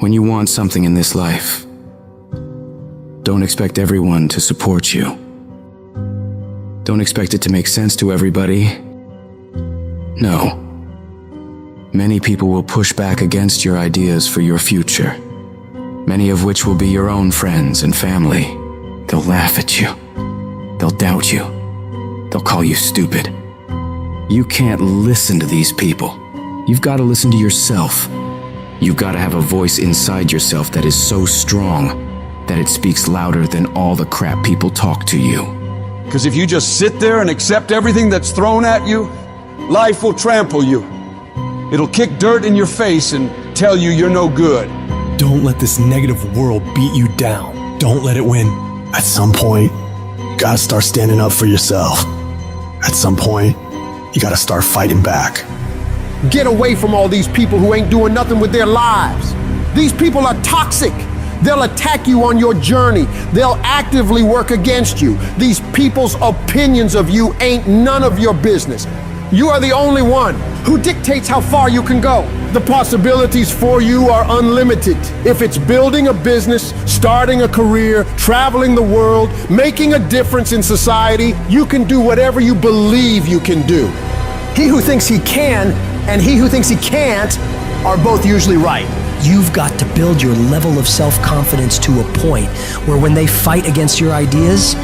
When you want something in this life, don't expect everyone to support you. Don't expect it to make sense to everybody. No. Many people will push back against your ideas for your future, many of which will be your own friends and family. They'll laugh at you. They'll doubt you. They'll call you stupid. You can't listen to these people. You've got to listen to yourself. You've got to have a voice inside yourself that is so strong that it speaks louder than all the crap people talk to you. Because if you just sit there and accept everything that's thrown at you, life will trample you. It'll kick dirt in your face and tell you you're no good. Don't let this negative world beat you down. Don't let it win. At some point, you gotta start standing up for yourself. At some point, you gotta start fighting back. Get away from all these people who ain't doing nothing with their lives. These people are toxic. They'll attack you on your journey. They'll actively work against you. These people's opinions of you ain't none of your business. You are the only one who dictates how far you can go. The possibilities for you are unlimited. If it's building a business, starting a career, traveling the world, making a difference in society, you can do whatever you believe you can do. He who thinks he can and he who thinks he can't are both usually right. You've got to build your level of self-confidence to a point where when they fight against your ideas,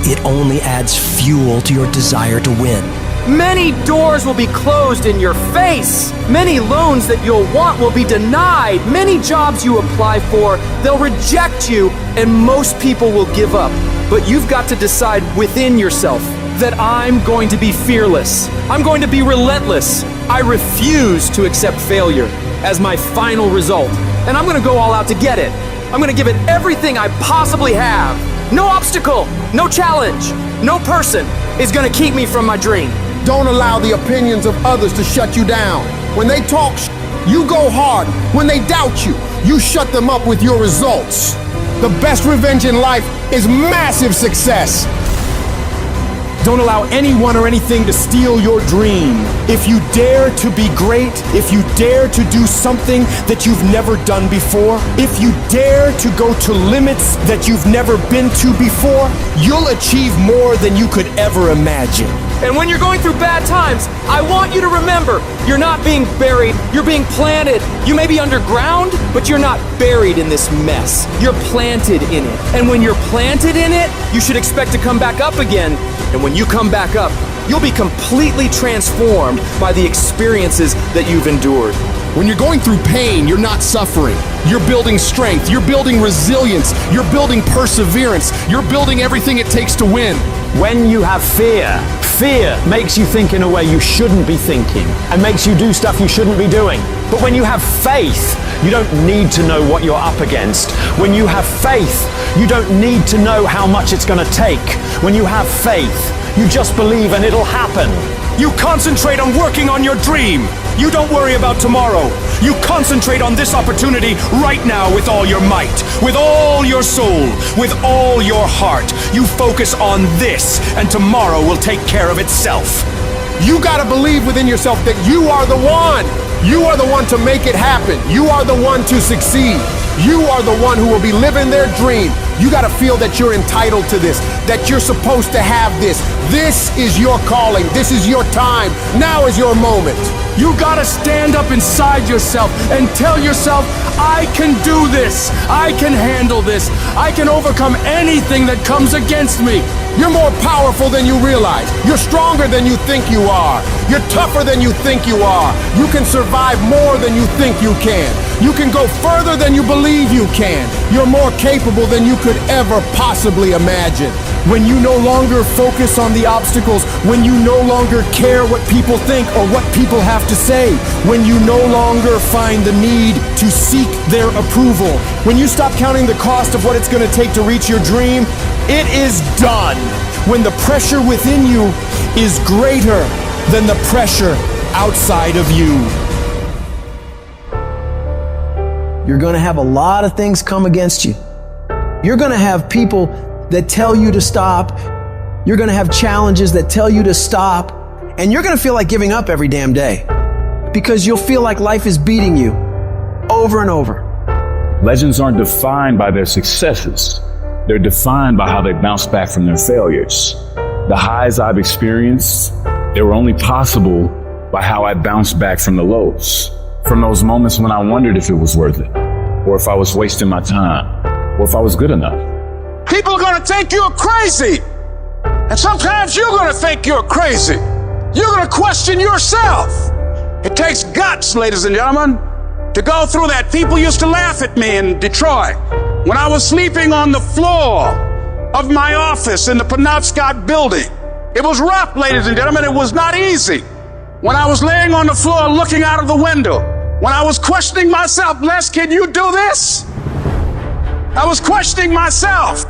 it only adds fuel to your desire to win. Many doors will be closed in your face. Many loans that you'll want will be denied. Many jobs you apply for, they'll reject you, and most people will give up. But you've got to decide within yourself that I'm going to be fearless. I'm going to be relentless. I refuse to accept failure as my final result. And I'm gonna go all out to get it. I'm gonna give it everything I possibly have. No obstacle, no challenge, no person is gonna keep me from my dream. Don't allow the opinions of others to shut you down. When they talk, you go hard. When they doubt you, you shut them up with your results. The best revenge in life is massive success. Don't allow anyone or anything to steal your dream. If you dare to be great, if you dare to do something that you've never done before, if you dare to go to limits that you've never been to before, you'll achieve more than you could ever imagine. And when you're going through bad times, I want you to remember, you're not being buried, you're being planted. You may be underground, but you're not buried in this mess. You're planted in it. And when you're planted in it, you should expect to come back up again. And when you come back up, you'll be completely transformed by the experiences that you've endured. When you're going through pain, you're not suffering. You're building strength, you're building resilience, you're building perseverance, you're building everything it takes to win. When you have fear makes you think in a way you shouldn't be thinking and makes you do stuff you shouldn't be doing. But when you have faith, you don't need to know what you're up against. When you have faith, you don't need to know how much it's going to take. When you have faith, you just believe and it'll happen. You concentrate on working on your dream. You don't worry about tomorrow. You concentrate on this opportunity right now with all your might, with all your soul, with all your heart. You focus on this, and tomorrow will take care of itself. You gotta believe within yourself that you are the one. You are the one to make it happen. You are the one to succeed. You are the one who will be living their dream. You gotta feel that you're entitled to this, that you're supposed to have this. This is your calling. This is your time. Now is your moment. You gotta stand up inside yourself and tell yourself, I can do this. I can handle this. I can overcome anything that comes against me. You're more powerful than you realize. You're stronger than you think you are. You're tougher than you think you are. You can survive more than you think you can. You can go further than you believe you can. You're more capable than you could ever possibly imagine. When you no longer focus on the obstacles, when you no longer care what people think or what people have to say, when you no longer find the need to seek their approval, when you stop counting the cost of what it's going to take to reach your dream, it is done. When the pressure within you is greater than the pressure outside of you. You're going to have a lot of things come against you. You're going to have people that tell you to stop. You're going to have challenges that tell you to stop. And you're going to feel like giving up every damn day because you'll feel like life is beating you over and over. Legends aren't defined by their successes. They're defined by how they bounce back from their failures. The highs I've experienced, they were only possible by how I bounced back from the lows. From those moments when I wondered if it was worth it, or if I was wasting my time, or if I was good enough. People are gonna think you're crazy. And sometimes you're gonna think you're crazy. You're gonna question yourself. It takes guts, ladies and gentlemen, to go through that. People used to laugh at me in Detroit when I was sleeping on the floor of my office in the Penobscot building. It was rough, ladies and gentlemen. It was not easy. When I was laying on the floor looking out of the window, when I was questioning myself, Les, can you do this? I was questioning myself.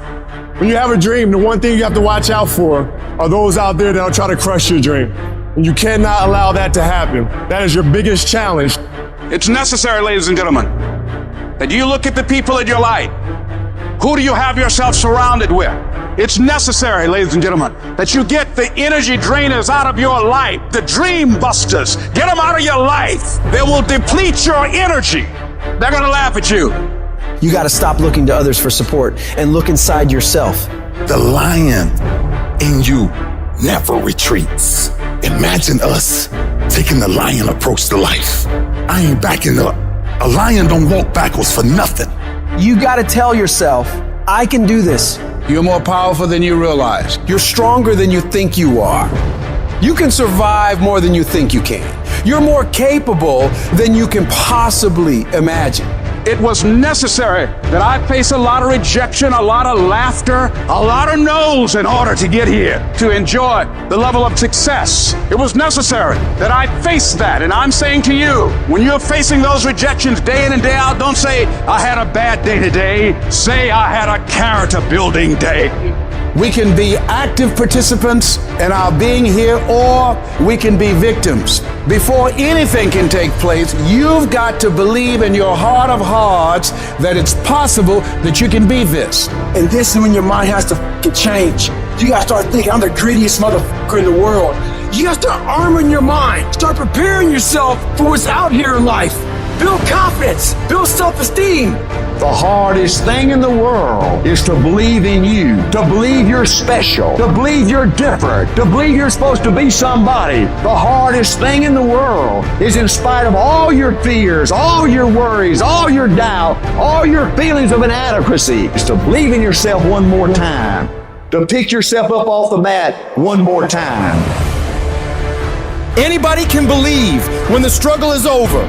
When you have a dream, the one thing you have to watch out for are those out there that'll try to crush your dream. And you cannot allow that to happen. That is your biggest challenge. It's necessary, ladies and gentlemen, that you look at the people in your life. Who do you have yourself surrounded with? It's necessary, ladies and gentlemen, that you get the energy drainers out of your life, the dream busters. Get them out of your life. They will deplete your energy. They're gonna laugh at you. You got to stop looking to others for support and look inside yourself. The lion in you never retreats. Imagine us taking the lion approach to life. I ain't backing up. A lion don't walk backwards for nothing. You got to tell yourself, I can do this. You're more powerful than you realize. You're stronger than you think you are. You can survive more than you think you can. You're more capable than you can possibly imagine. It was necessary that I face a lot of rejection, a lot of laughter, a lot of no's in order to get here, to enjoy the level of success. It was necessary that I face that. And I'm saying to you, when you're facing those rejections day in and day out, don't say, I had a bad day today. Say, I had a character building day. We can be active participants in our being here, or we can be victims. Before anything can take place, you've got to believe in your heart of hearts that it's possible that you can be this. And this is when your mind has to change. You gotta start thinking, I'm the greediest motherfucker in the world. You gotta start arming your mind. Start preparing yourself for what's out here in life. Build confidence. Build self-esteem. The hardest thing in the world is to believe in you, to believe you're special, to believe you're different, to believe you're supposed to be somebody. The hardest thing in the world is, in spite of all your fears, all your worries, all your doubt, all your feelings of inadequacy, is to believe in yourself one more time, to pick yourself up off the mat one more time. Anybody can believe when the struggle is over.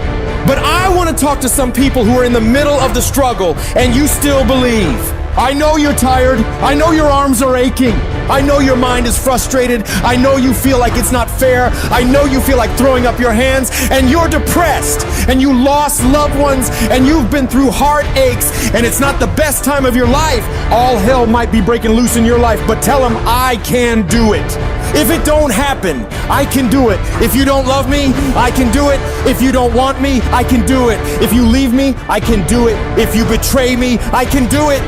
But I want to talk to some people who are in the middle of the struggle and you still believe. I know you're tired. I know your arms are aching. I know your mind is frustrated. I know you feel like it's not fair. I know you feel like throwing up your hands, and you're depressed, and you lost loved ones, and you've been through heartaches, and it's not the best time of your life. All hell might be breaking loose in your life, but tell them I can do it. If it don't happen, I can do it. If you don't love me, I can do it. If you don't want me, I can do it. If you leave me, I can do it. If you betray me, I can do it.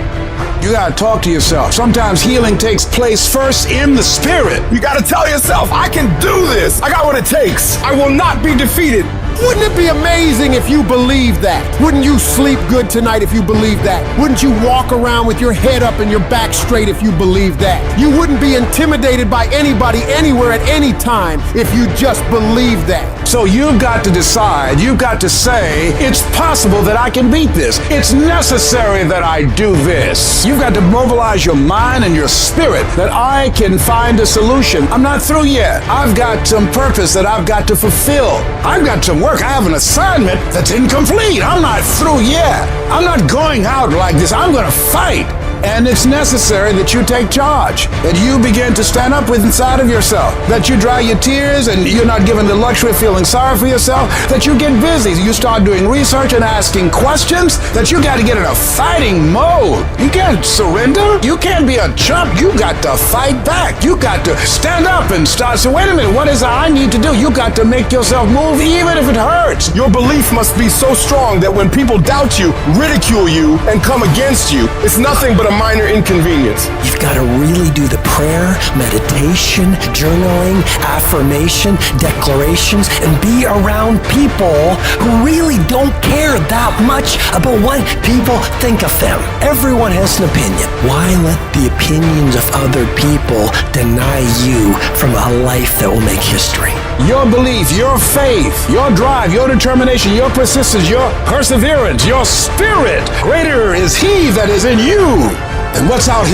You gotta talk to yourself. Sometimes healing takes place first in the spirit. You gotta tell yourself, I can do this. I got what it takes. I will not be defeated. Wouldn't it be amazing if you believed that? Wouldn't you sleep good tonight if you believed that? Wouldn't you walk around with your head up and your back straight if you believed that? You wouldn't be intimidated by anybody, anywhere, at any time if you just believed that. So you've got to decide, you've got to say, it's possible that I can beat this. It's necessary that I do this. You've got to mobilize your mind and your spirit that I can find a solution. I'm not through yet. I've got some purpose that I've got to fulfill. I've got some work. I have an assignment that's incomplete. I'm not through yet. I'm not going out like this. I'm going to fight. And it's necessary that you take charge, that you begin to stand up with inside of yourself, that you dry your tears and you're not given the luxury of feeling sorry for yourself, that you get busy, you start doing research and asking questions, that you got to get in a fighting mode. You can't surrender. You can't be a chump. You got to fight back. You got to stand up and start. So wait a minute, what is it I need to do? You got to make yourself move even if it hurts. Your belief must be so strong that when people doubt you, ridicule you, and come against you, it's nothing but a a minor inconvenience. You've got to really do the prayer, meditation, journaling, affirmation, declarations, and be around people who really don't care that much about what people think of them. Everyone has an opinion. Why let the opinions of other people deny you from a life that will make history? Your belief, your faith, your drive, your determination, your persistence, your perseverance, your spirit. Greater is He that is in you than what's out here.